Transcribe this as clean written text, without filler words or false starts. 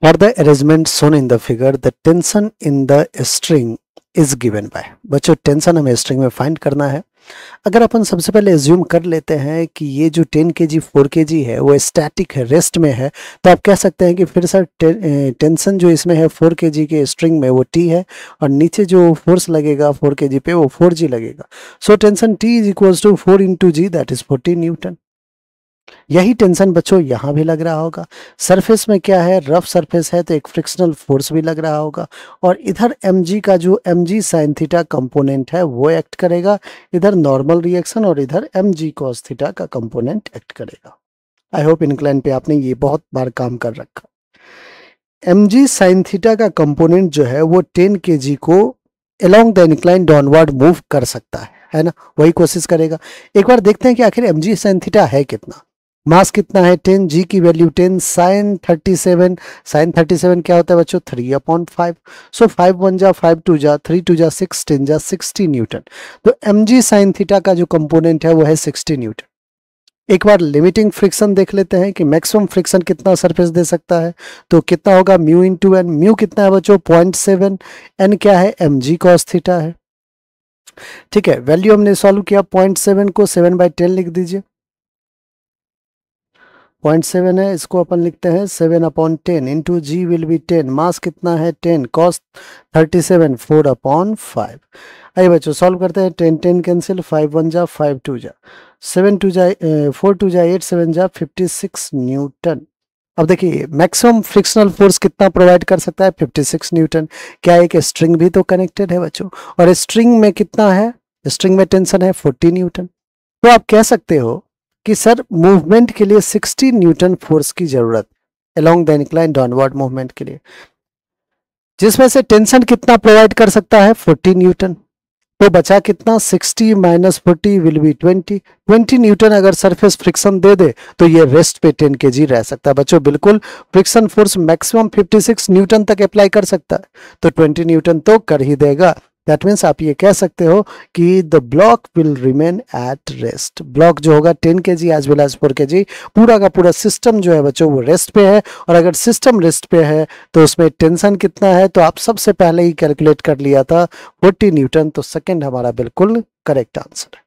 For the arrangement shown in the figure, the tension in the string is given by। बच्चों tension हमें string में find करना है। अगर अपन सबसे पहले एज्यूम कर लेते हैं कि ये जो 10 kg 4 kg है वो स्टैटिक है, रेस्ट में है, तो आप कह सकते हैं कि फिर सर टेंशन जो इसमें है 4 kg के स्ट्रिंग में वो T है और नीचे जो फोर्स लगेगा 4 kg पे वो 4G लगेगा। So tension T is equals to 4 into g, that is 40 newton. यही टेंशन बच्चों यहाँ भी लग रहा होगा। सरफेस में क्या है, रफ सरफेस है तो एक फ्रिक्शनल फोर्स भी लग रहा होगा और इधर mg का जो mg साइन थीटा कंपोनेंट है वो एक्ट करेगा, इधर नॉर्मल रिएक्शन और इधर mg कॉस थीटा का कंपोनेंट एक्ट करेगा। आई होप इंक्लाइन पे आपने ये बहुत बार काम कर रखा। mg साइन थीटा का कंपोनेंट जो है वो 10 kg को along the incline downward move कर सकता है ना, वही कोशिश करेगा। एक बार देखते हैं कि आखिर mg साइन थीटा है कितना। मास कितना है 10, जी की वैल्यू 10, साइन 37, साइन 37 क्या होता है बच्चों 3/5। सो 5 1 जा 5 2 जा 3 2 जा 6 10 जा 60 न्यूटन। तो mg साइन थीटा का जो कंपोनेंट है वो है 60 न्यूटन। एक बार लिमिटिंग फ्रिक्शन देख लेते हैं कि मैक्सिमम फ्रिक्शन कितना सरफेस दे सकता है, तो कितना होगा म्यू इंटू एन। म्यू कितना है बच्चों 0.7, एन क्या है mg कॉस थीटा है। ठीक है, वैल्यू हमने सॉल्व किया, 0.7 को 7/10 लिख दीजिए। 0.7 है, इसको अपन लिखते हैं 7/10 इंटू जी विल बी 10। मास कितना है 10, कॉस 37 4/5। आइए बच्चों सॉल्व करते हैं। 10 10 कैंसिल, 5 1 जा 5 2 जा 7 2 जा 4 2 जा 8 7 जा 56 न्यूटन। अब देखिए मैक्सिमम फ्रिक्शनल फोर्स कितना प्रोवाइड कर सकता है 56 न्यूटन। क्या एक स्ट्रिंग भी तो कनेक्टेड है बच्चों, और स्ट्रिंग में कितना है, स्ट्रिंग में टेंशन है 40 न्यूटन। तो आप कह सकते हो कि सर मूवमेंट के लिए 60 न्यूटन फोर्स की जरूरत along the incline downward movement के लिए, जिसमें से टेंशन कितना प्रोवाइड कर सकता है 40 न्यूटन। तो बचा कितना 60 माइनस 40 विल बी 20 न्यूटन। अगर सरफेस फ्रिक्शन दे दे तो ये रेस्ट पे 10 kg रह सकता है बच्चों। बिल्कुल फ्रिक्शन फोर्स मैक्सिमम 56 न्यूटन तक अप्लाई कर सकता है, तो 20 न्यूटन तो कर ही देगा। दैट मीन्स आप ये कह सकते हो कि the block will remain at rest. Block जो होगा 10 kg as well as 4 kg, पूरा का पूरा सिस्टम जो है बच्चों वो रेस्ट पे है। और अगर सिस्टम रेस्ट पे है तो उसमें टेंशन कितना है, तो आप सबसे पहले ही कैलकुलेट कर लिया था 40 न्यूटन। तो सेकंड हमारा बिल्कुल करेक्ट आंसर है।